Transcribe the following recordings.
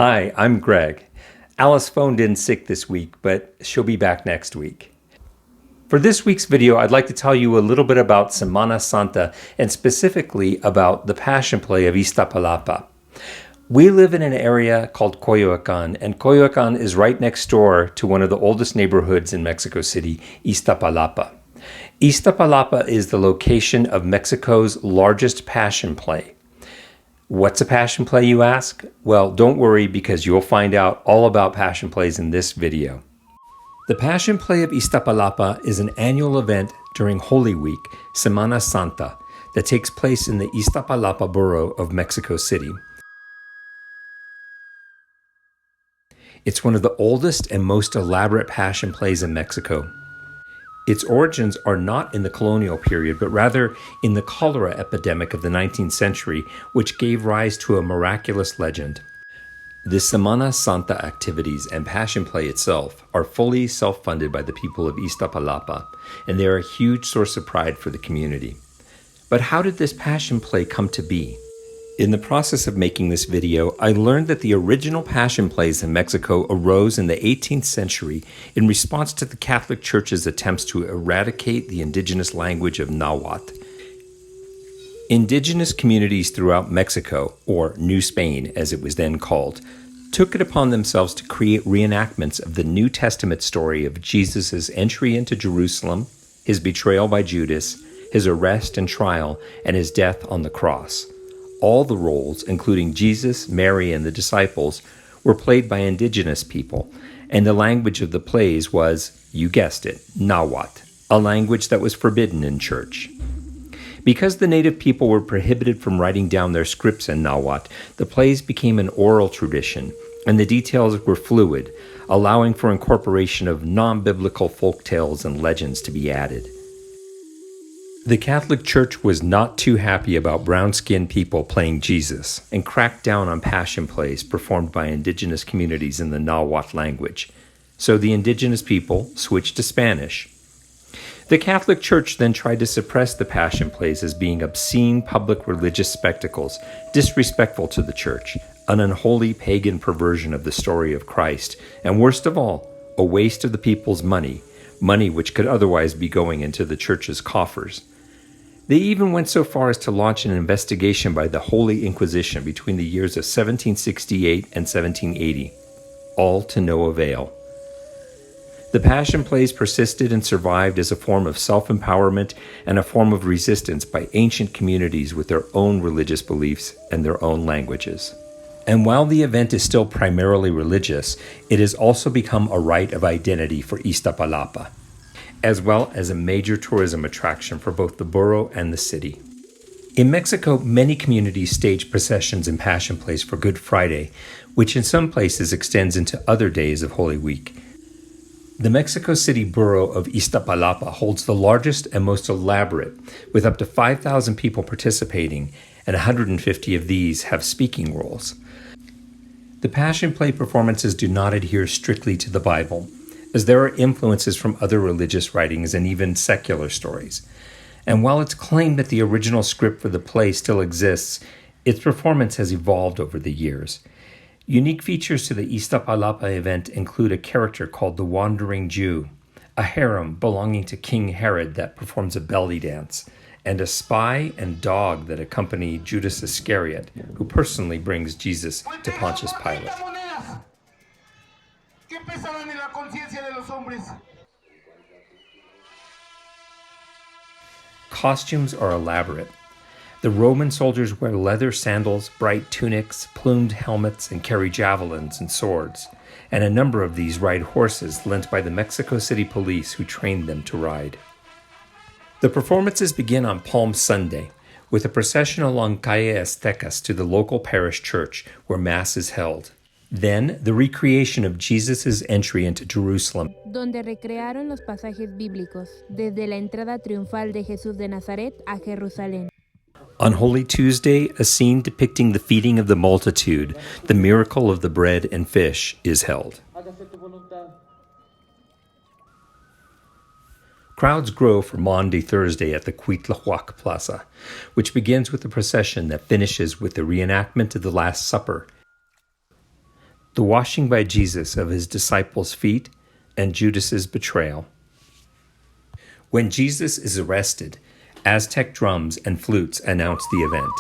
Hi, I'm Greg. Alice phoned in sick this week, but she'll be back next week. For this week's video, I'd like to tell you a little bit about Semana Santa and specifically about the Passion Play of Iztapalapa. We live in an area called Coyoacan, and Coyoacan is right next door to one of the oldest neighborhoods in Mexico City, Iztapalapa. Iztapalapa is the location of Mexico's largest Passion Play. What's a Passion Play, you ask? Well, don't worry because you'll find out all about Passion Plays in this video. The Passion Play of Iztapalapa is an annual event during Holy Week, Semana Santa, that takes place in the Iztapalapa borough of Mexico City. It's one of the oldest and most elaborate Passion Plays in Mexico. Its origins are not in the colonial period, but rather in the cholera epidemic of the 19th century, which gave rise to a miraculous legend. The Semana Santa activities and Passion Play itself are fully self-funded by the people of Iztapalapa, and they are a huge source of pride for the community. But how did this Passion Play come to be? In the process of making this video, I learned that the original Passion Plays in Mexico arose in the 18th century in response to the Catholic Church's attempts to eradicate the indigenous language of Nahuatl. Indigenous communities throughout Mexico, or New Spain as it was then called, took it upon themselves to create reenactments of the New Testament story of Jesus' entry into Jerusalem, his betrayal by Judas, his arrest and trial, and his death on the cross. All the roles, including Jesus, Mary, and the disciples, were played by indigenous people, and the language of the plays was, you guessed it, Nahuatl, a language that was forbidden in church. Because the native people were prohibited from writing down their scripts in Nahuatl, the plays became an oral tradition, and the details were fluid, allowing for incorporation of non-biblical folk tales and legends to be added. The Catholic Church was not too happy about brown-skinned people playing Jesus and cracked down on passion plays performed by indigenous communities in the Nahuatl language. So the indigenous people switched to Spanish. The Catholic Church then tried to suppress the passion plays as being obscene public religious spectacles, disrespectful to the Church, an unholy pagan perversion of the story of Christ, and worst of all, a waste of the people's money which could otherwise be going into the Church's coffers. They even went so far as to launch an investigation by the Holy Inquisition between the years of 1768 and 1780, all to no avail. The Passion Plays persisted and survived as a form of self-empowerment and a form of resistance by ancient communities with their own religious beliefs and their own languages. And while the event is still primarily religious, it has also become a rite of identity for Iztapalapa, as well as a major tourism attraction for both the borough and the city. In Mexico, many communities stage processions and passion plays for Good Friday, which in some places extends into other days of Holy Week. The Mexico City borough of Iztapalapa holds the largest and most elaborate, with up to 5,000 people participating, and 150 of these have speaking roles. The Passion Play performances do not adhere strictly to the Bible, as there are influences from other religious writings and even secular stories. And while it's claimed that the original script for the play still exists, its performance has evolved over the years. Unique features to the Iztapalapa event include a character called the Wandering Jew, a harem belonging to King Herod that performs a belly dance, and a spy and dog that accompany Judas Iscariot, who personally brings Jesus to Pontius Pilate. Costumes are elaborate. The Roman soldiers wear leather sandals, bright tunics, plumed helmets, and carry javelins and swords, and a number of these ride horses lent by the Mexico City police who trained them to ride. The performances begin on Palm Sunday, with a procession along Calle Aztecas to the local parish church, where Mass is held. Then, the recreation of Jesus' entry into Jerusalem, donde recrearon los pasajes bíblicos, desde la entrada triunfal de Jesús de Nazaret a Jerusalén. On Holy Tuesday, a scene depicting the feeding of the multitude, the miracle of the bread and fish, is held. Crowds grow for Maundy Thursday at the Cuitlahuac Plaza, which begins with a procession that finishes with the reenactment of the Last Supper. the washing by Jesus of his disciples' feet, and Judas's betrayal. When Jesus is arrested, Aztec drums and flutes announce the event.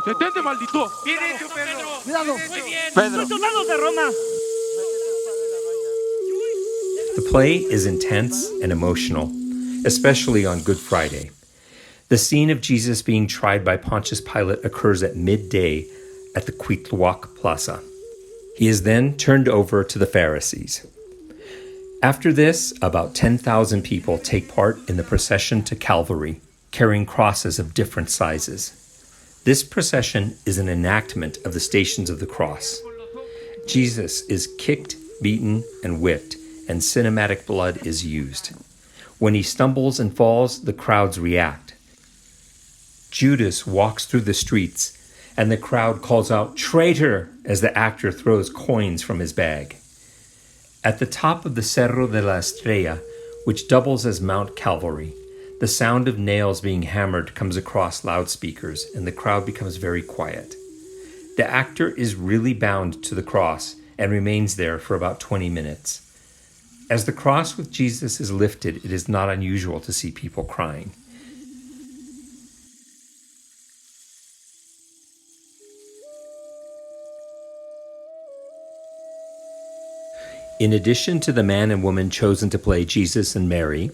¡Detente, maldito! ¡Bien hecho, Pedro! ¡Cuidado! ¡Muy bien! ¡Pedro! ¡Soldados de Roma! The play is intense and emotional, especially on Good Friday. The scene of Jesus being tried by Pontius Pilate occurs at midday at the Cuitlahuac Plaza. He is then turned over to the Pharisees. After this, about 10,000 people take part in the procession to Calvary, carrying crosses of different sizes. This procession is an enactment of the Stations of the Cross. Jesus is kicked, beaten, and whipped, and cinematic blood is used. When he stumbles and falls, the crowds react. Judas walks through the streets, and the crowd calls out, "Traitor!" as the actor throws coins from his bag. At the top of the Cerro de la Estrella, which doubles as Mount Calvary, the sound of nails being hammered comes across loudspeakers, and the crowd becomes very quiet. The actor is really bound to the cross and remains there for about 20 minutes. As the cross with Jesus is lifted, it is not unusual to see people crying. In addition to the man and woman chosen to play Jesus and Mary,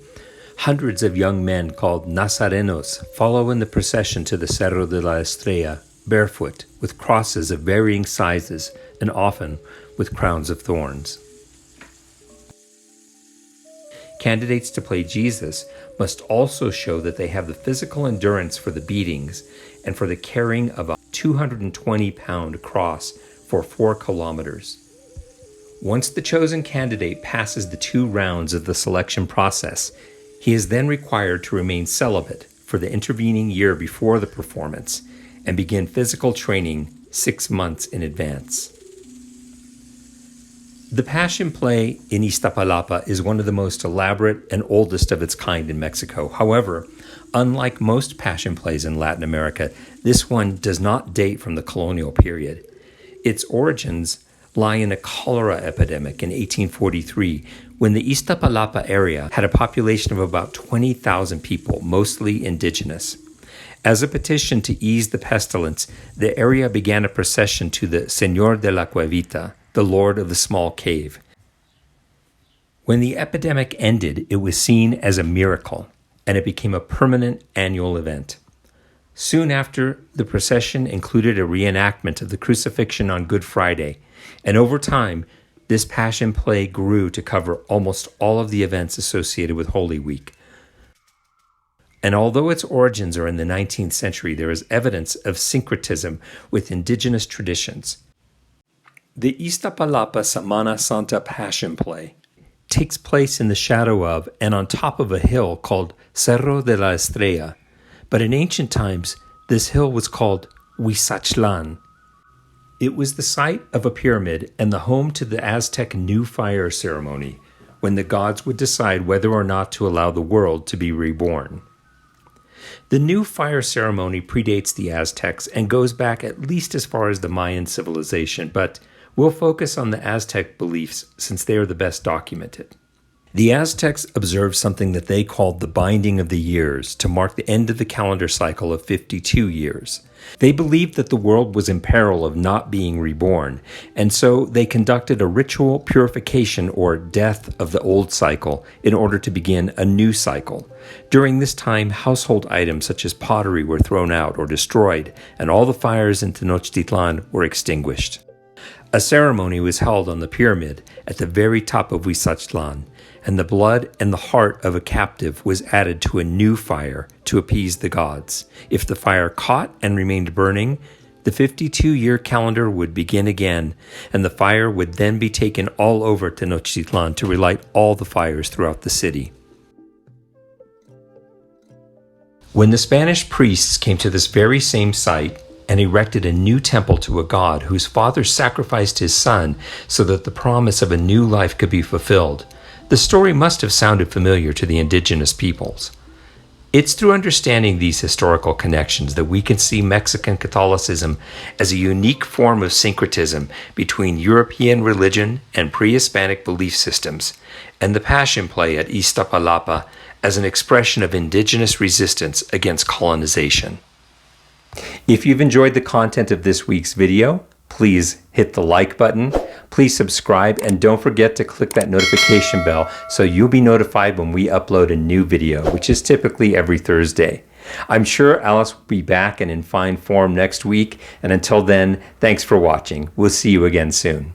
hundreds of young men called Nazarenos follow in the procession to the Cerro de la Estrella, barefoot, with crosses of varying sizes and often with crowns of thorns. Candidates to play Jesus must also show that they have the physical endurance for the beatings and for the carrying of a 220-pound cross for 4 kilometers. Once the chosen candidate passes the 2 rounds of the selection process, he is then required to remain celibate for the intervening year before the performance and begin physical training 6 months in advance. The Passion Play in Iztapalapa is one of the most elaborate and oldest of its kind in Mexico. However, unlike most Passion Plays in Latin America, this one does not date from the colonial period. Its origins lie in a cholera epidemic in 1843, when the Iztapalapa area had a population of about 20,000 people, mostly indigenous. As a petition to ease the pestilence, the area began a procession to the Señor de la Cuevita, the Lord of the Small Cave. When the epidemic ended, it was seen as a miracle, and it became a permanent annual event. Soon after, the procession included a reenactment of the crucifixion on Good Friday, and over time, this Passion Play grew to cover almost all of the events associated with Holy Week. And although its origins are in the 19th century, there is evidence of syncretism with indigenous traditions. The Iztapalapa Semana Santa Passion Play takes place in the shadow of and on top of a hill called Cerro de la Estrella, but in ancient times, this hill was called Huizachtlan. It was the site of a pyramid and the home to the Aztec new fire ceremony, when the gods would decide whether or not to allow the world to be reborn. The new fire ceremony predates the Aztecs and goes back at least as far as the Mayan civilization, but we'll focus on the Aztec beliefs since they are the best documented. The Aztecs observed something that they called the binding of the years to mark the end of the calendar cycle of 52 years. They believed that the world was in peril of not being reborn, and so they conducted a ritual purification or death of the old cycle in order to begin a new cycle. During this time, household items such as pottery were thrown out or destroyed, and all the fires in Tenochtitlan were extinguished. A ceremony was held on the pyramid at the very top of Huizachtlan, and the blood and the heart of a captive was added to a new fire to appease the gods. If the fire caught and remained burning, the 52-year calendar would begin again, and the fire would then be taken all over Tenochtitlan to relight all the fires throughout the city. When the Spanish priests came to this very same site and erected a new temple to a god whose father sacrificed his son so that the promise of a new life could be fulfilled, the story must have sounded familiar to the indigenous peoples. It's through understanding these historical connections that we can see Mexican Catholicism as a unique form of syncretism between European religion and pre-Hispanic belief systems, and the Passion Play at Iztapalapa as an expression of indigenous resistance against colonization. If you've enjoyed the content of this week's video, please hit the like button, please subscribe, and don't forget to click that notification bell so you'll be notified when we upload a new video, which is typically every Thursday. I'm sure Alice will be back and in fine form next week, and until then, thanks for watching. We'll see you again soon.